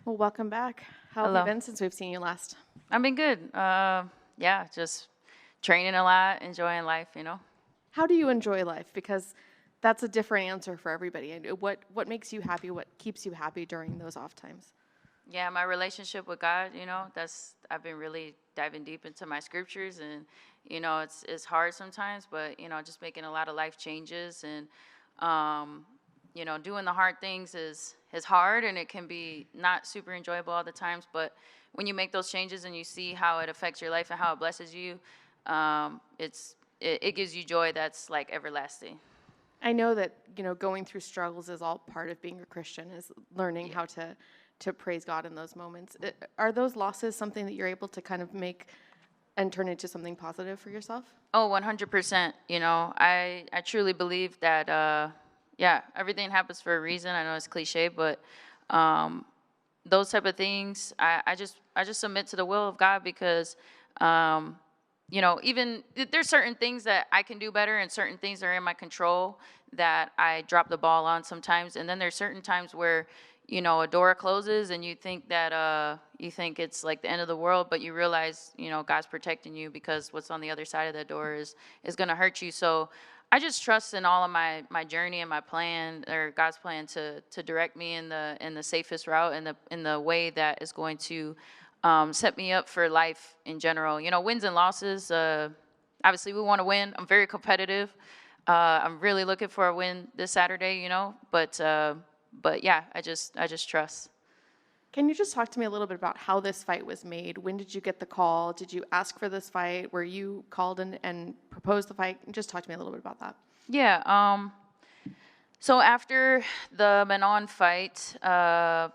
Well, welcome back. How have you Hello. been since we've seen you last? I've been good. Yeah, just training a lot, enjoying life. How do you enjoy life? Because that's a different answer for everybody. And what makes you happy? What keeps you happy during those off times? Yeah, my relationship with God, I've been really diving deep into my scriptures, and it's hard sometimes, but just making a lot of life changes, and doing the hard things is hard, and it can be not super enjoyable all the times, but when you make those changes and you see how it affects your life and how it blesses you, it gives you joy that's like everlasting. I know that going through struggles is all part of being a Christian. Is learning Yeah. how to praise God in those moments. Are those losses something that you're able to kind of make and turn into something positive for yourself? Oh, 100%. I truly believe that, yeah, everything happens for a reason. I know it's cliche, but um, those type of things, I just submit to the will of God because, even there's certain things that I can do better and certain things that are in my control that I drop the ball on sometimes. And then there's certain times where, a door closes and you think it's like the end of the world, but you realize, God's protecting you because what's on the other side of that door is going to hurt you. So I just trust in all of my journey and my plan, or God's plan, to direct me in the safest route, in the way that is going to set me up for life in general. Wins and losses. Obviously, we want to win. I'm very competitive. I'm really looking for a win this Saturday. But yeah, I just trust. Can you just talk to me a little bit about how this fight was made? When did you get the call? Did you ask for this fight? Were you called and proposed the fight? Just talk to me a little bit about that. Yeah. So after the Manon fight, I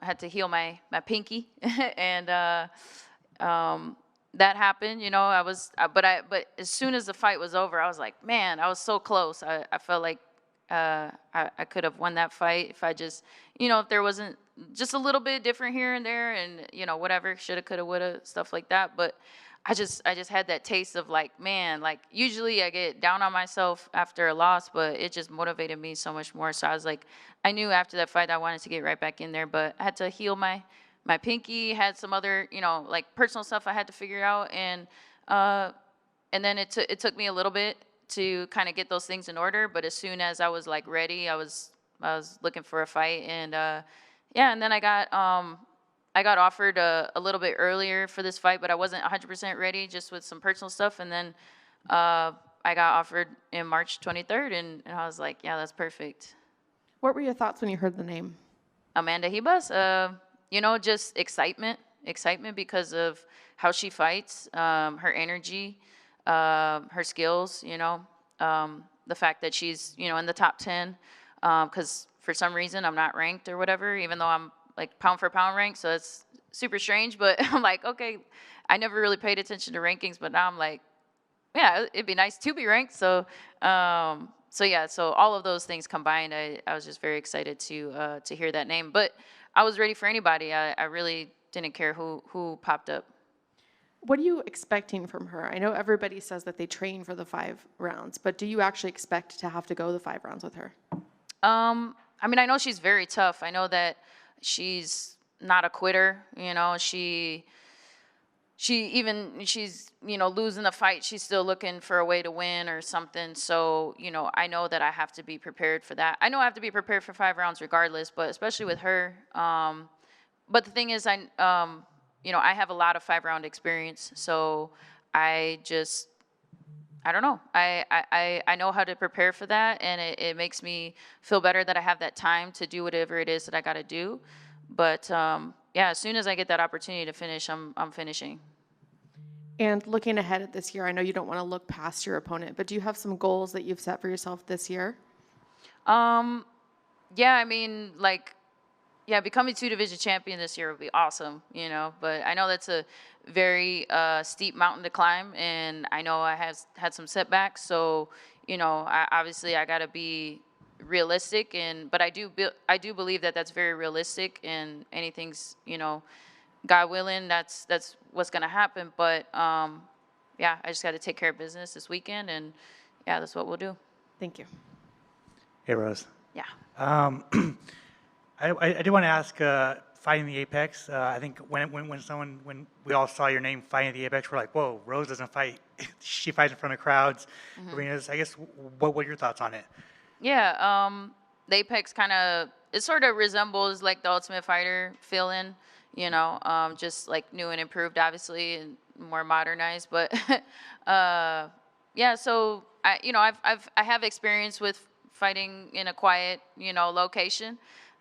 had to heal my pinky, and that happened. But as soon as the fight was over, I was like, man, I was so close. I felt like I could have won that fight if I just, if there wasn't just a little bit different here and there, and whatever, shoulda, coulda, woulda, stuff like that. But I just had that taste of like, man, like usually I get down on myself after a loss, but it just motivated me so much more. So I was like, I knew after that fight I wanted to get right back in there, but I had to heal my pinky, had some other, like personal stuff I had to figure out, and then it took me a little bit to kind of get those things in order. But as soon as I was like ready, I was looking for a fight, and yeah, and then I got offered a little bit earlier for this fight, but I wasn't 100% ready, just with some personal stuff. And then I got offered in March 23rd, and I was like, yeah, that's perfect. What were your thoughts when you heard the name? Amanda Ribas, just excitement because of how she fights, her energy, her skills, the fact that she's, in the top 10, because for some reason I'm not ranked or whatever, even though I'm like pound for pound ranked. So it's super strange, but I'm like, okay, I never really paid attention to rankings, but now I'm like, yeah, it'd be nice to be ranked. So yeah, so all of those things combined, I was just very excited to hear that name. But I was ready for anybody. I really didn't care who popped up. What are you expecting from her? I know everybody says that they train for the 5 rounds, but do you actually expect to have to go the 5 rounds with her? I know she's very tough. I know that she's not a quitter. She's losing the fight, she's still looking for a way to win or something. So I know that I have to be prepared for that. I know I have to be prepared for 5 rounds regardless, but especially with her. But the thing is, I have a lot of 5 round experience, so I don't know. I know how to prepare for that, and it makes me feel better that I have that time to do whatever it is that I got to do. But yeah, as soon as I get that opportunity to finish, I'm finishing. And looking ahead at this year, I know you don't want to look past your opponent, but do you have some goals that you've set for yourself this year? Um, yeah, yeah, becoming 2 division champion this year would be awesome, But I know that's a very steep mountain to climb, and I know I have had some setbacks. So, I got to be realistic, but I do believe that that's very realistic, and anything's, God willing, that's what's gonna happen. But yeah, I just got to take care of business this weekend, and yeah, that's what we'll do. Thank you. Hey, Rose. Yeah. I do want to ask, fighting the Apex. I think when we all saw your name fighting the Apex, we're like, whoa, Rose doesn't fight. She fights in front of crowds, arenas. I guess, what were your thoughts on it? Yeah, the Apex kind of, it sort of resembles like the Ultimate Fighter feeling, just like new and improved, obviously, and more modernized. But yeah, so I have experience with fighting in a quiet, location.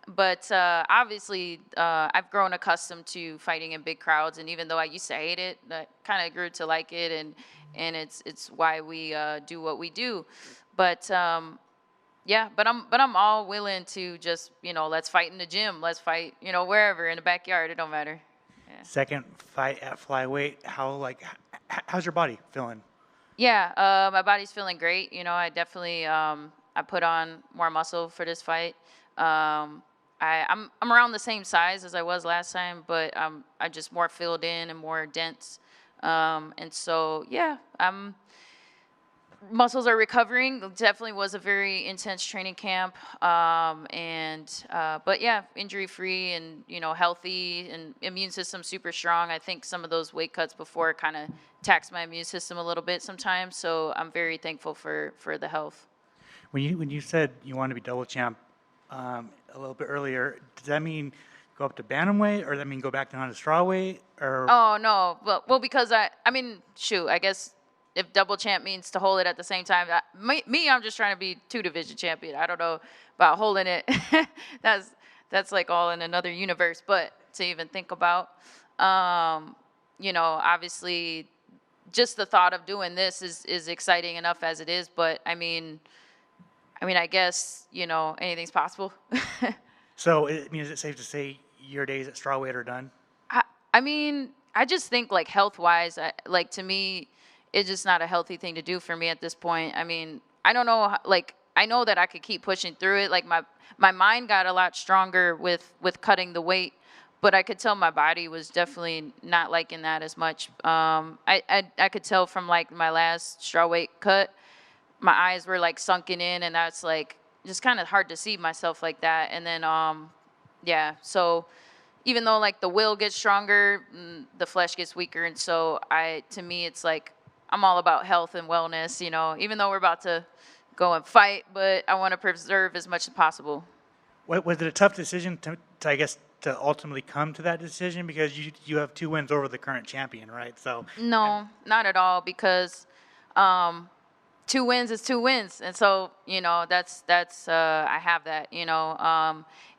But obviously, I've grown accustomed to fighting in big crowds, and even though I used to hate it, I kind of grew to like it, and it's why we do what we do. But yeah, but I'm all willing to just let's fight in the gym, let's fight wherever in the backyard, it don't matter. Yeah. Second fight at flyweight. How's your body feeling? Yeah, my body's feeling great. I definitely I put on more muscle for this fight. I'm around the same size as I was last time, but I'm just more filled in and more dense. And so yeah, muscles are recovering. Definitely was a very intense training camp. But yeah, injury free and healthy and immune system super strong. I think some of those weight cuts before kind of taxed my immune system a little bit sometimes. So I'm very thankful for the health. When you said you wanted to be double champ a little bit earlier, does that mean go up to bantamweight, or does that mean go back down to strawweight? Or Oh no, well because I mean shoot, I guess if double champ means to hold it at the same time, I'm just trying to be 2 division champion. I don't know about holding it. that's like all in another universe, but to even think about, obviously, just the thought of doing this is exciting enough as it is. But I mean, I guess anything's possible. so, is it safe to say your days at strawweight are done? I mean, I just think like health wise, like to me, it's just not a healthy thing to do for me at this point. I mean, I don't know, like I know that I could keep pushing through it. Like my mind got a lot stronger with cutting the weight, but I could tell my body was definitely not liking that as much. I could tell from like my last strawweight cut, my eyes were like sunken in, and that's like just kind of hard to see myself like that. And then yeah, so even though like the will gets stronger, the flesh gets weaker, and so to me it's like I'm all about health and wellness, even though we're about to go and fight, but I want to preserve as much as possible. Was it a tough decision to ultimately come to that decision, because you have 2 wins over the current champion, right? So No, not at all, because 2 wins is 2 wins, and so that's I have that.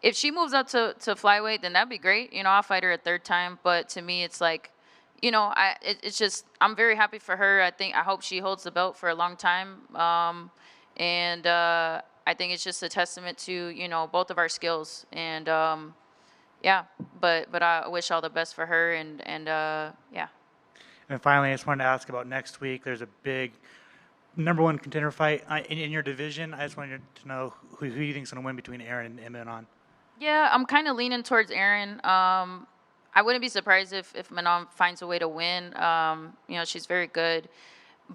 If she moves up to flyweight, then that'd be great. I'll fight her a 3rd time, but to me it's like it's just I'm very happy for her. I hope she holds the belt for a long time, and I think it's just a testament to both of our skills, and yeah, but I wish all the best for her, and yeah. And finally, I just wanted to ask about next week. There's a big #1 contender fight in your division. I just wanted to know who you think is going to win between Aaron and Manon. Yeah, I'm kind of leaning towards Aaron. I wouldn't be surprised if Manon finds a way to win. She's very good,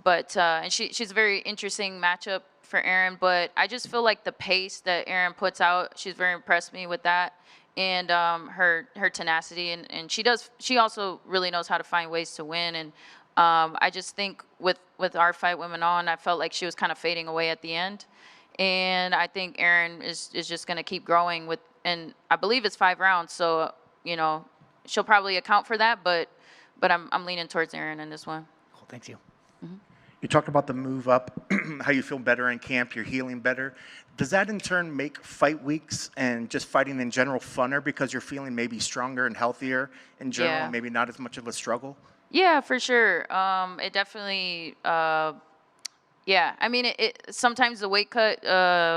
but and she's a very interesting matchup for Aaron. But I just feel like the pace that Aaron puts out, she's very impressed me with that, and her tenacity, and she also really knows how to find ways to win. And I just think with our fight with Manon, I felt like she was kind of fading away at the end, and I think Aaron is just going to keep growing and I believe it's 5 rounds, so she'll probably account for that, but I'm leaning towards Aaron in this one. Cool, thanks you. Mm-hmm. You talked about the move up, how you feel better in camp, you're healing better. Does that in turn make fight weeks and just fighting in general funner because you're feeling maybe stronger and healthier in general, Yeah. and maybe not as much of a struggle? Yeah, for sure. It definitely, yeah. I mean, it sometimes the weight cut,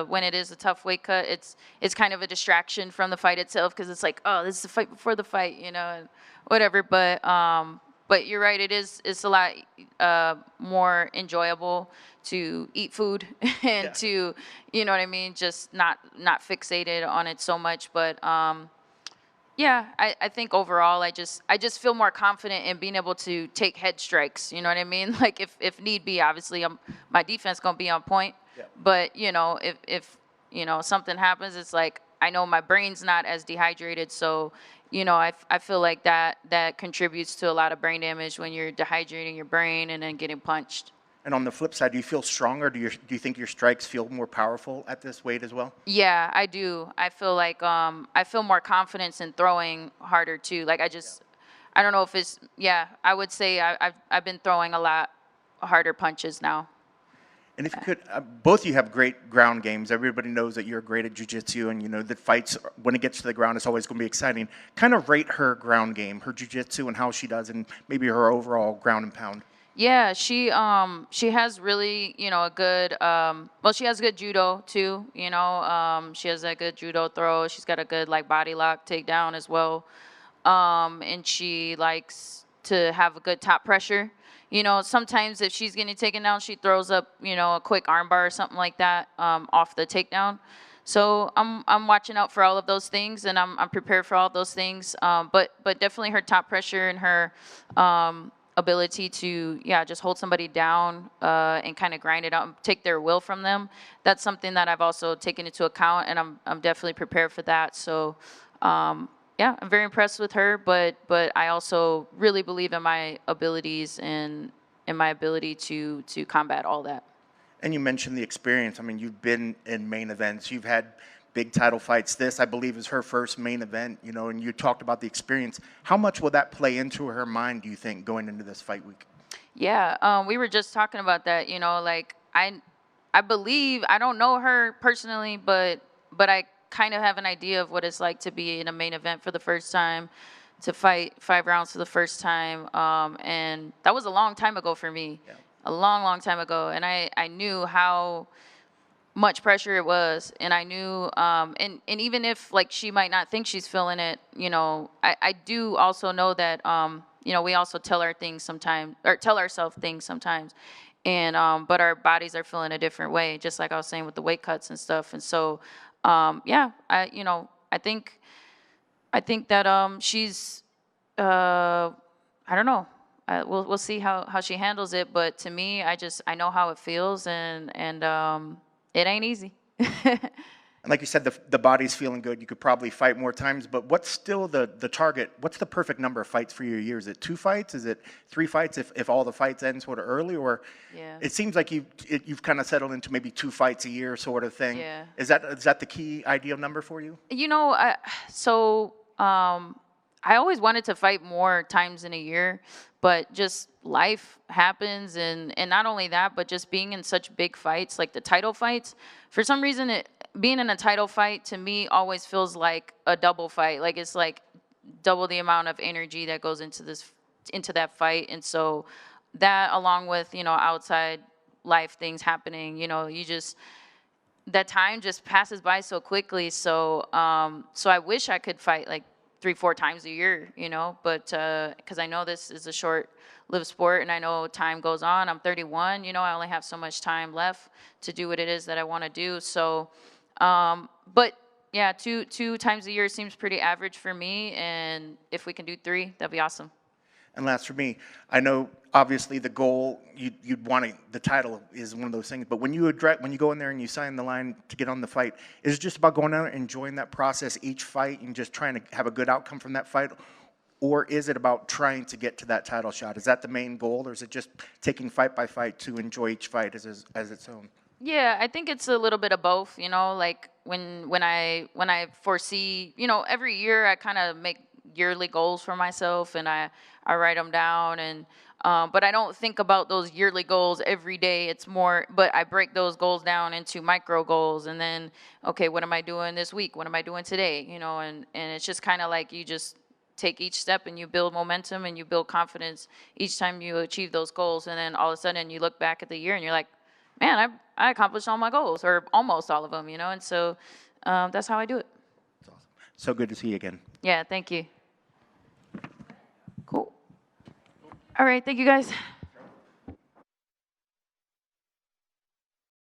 when it is a tough weight cut, it's kind of a distraction from the fight itself, because it's like, oh, this is the fight before the fight, and whatever. But you're right. It's a lot more enjoyable to eat food and to, you know what I mean, just not fixated on it so much. But yeah, I think overall, I just feel more confident in being able to take head strikes. You know what I mean? Like if need be, obviously, my defense gonna be on point. Yeah. But if something happens, it's like, I know my brain's not as dehydrated, so I feel like that contributes to a lot of brain damage when you're dehydrating your brain and then getting punched. And on the flip side, do you feel stronger? Do you think your strikes feel more powerful at this weight as well? Yeah, I do. I feel like I feel more confidence in throwing harder too. Like I don't know if it's, yeah, I would say I've been throwing a lot harder punches now. And if you could, both of you have great ground games. Everybody knows that you're great at jiu-jitsu, and you know that fights, when it gets to the ground, it's always going to be exciting. Kind of rate her ground game, her jiu-jitsu, and how she does, and maybe her overall ground and pound. Yeah, she has really, a good, well, she has good judo too, she has a good judo throw. She's got a good like body lock takedown as well. And she likes to have a good top pressure. Sometimes if she's getting taken down, she throws up, a quick armbar or something like that, off the takedown. So I'm watching out for all of those things, and I'm prepared for all of those things. But definitely her top pressure and her, ability to just hold somebody down and kind of grind it out and take their will from them. That's something that I've also taken into account, and I'm definitely prepared for that. So I'm very impressed with her, but I also really believe in my abilities and in my ability to combat all that. And you mentioned the experience. I mean, you've been in main events. You've had big title fights. This, I believe, is her first main event, and you talked about the experience. How much will that play into her mind, do you think, going into this fight week? Yeah, we were just talking about that, like I believe, I don't know her personally, but I kind of have an idea of what it's like to be in a main event for the first time, to fight 5 rounds for the first time. And that was a long time ago for me, a long time ago. And I knew how much pressure it was, and I knew, and even if like she might not think she's feeling it, I do also know that, we also tell ourselves things sometimes, and but our bodies are feeling a different way, just like I was saying with the weight cuts and stuff, and so, I think that she's, I don't know. We'll see how she handles it, but to me, I know how it feels, and it ain't easy. And like you said, the body's feeling good. You could probably fight more times, but what's still the target? What's the perfect number of fights for you a year? Is it 2 fights? Is it 3 fights if all the fights end sort of early? Or it seems like you've kind of settled into maybe 2 fights a year sort of thing. Yeah. Is that the key ideal number for you? I always wanted to fight more times in a year, but just life happens, and not only that, but just being in such big fights, like the title fights, for some reason, being in a title fight to me always feels like a double fight. Like it's like double the amount of energy that goes into that fight. And so that, along with, outside life things happening, that time just passes by so quickly. So I wish I could fight like 3-4 times a year, but because I know this is a short-lived sport, and I know time goes on. I'm 31, I only have so much time left to do what it is that I want to do. So, but yeah, two times a year seems pretty average for me, and if we can do 3, that'd be awesome. And last for me, I know obviously the goal you'd want the title is one of those things. But when you go in there and you sign the line to get on the fight, is it just about going out and enjoying that process each fight and just trying to have a good outcome from that fight, or is it about trying to get to that title shot? Is that the main goal, or is it just taking fight by fight to enjoy each fight as its own? Yeah, I think it's a little bit of both. Like when I foresee, every year I kind of make yearly goals for myself, and I write them down, and but I don't think about those yearly goals every day. It's more, but I break those goals down into micro goals, and then, okay, what am I doing this week? What am I doing today? And it's just kind of like you just take each step and you build momentum and you build confidence each time you achieve those goals, and then all of a sudden you look back at the year and you're like, man, I accomplished all my goals, or almost all of them, and so that's how I do it. That's awesome. So good to see you again. Yeah, thank you. Cool. All right, thank you guys.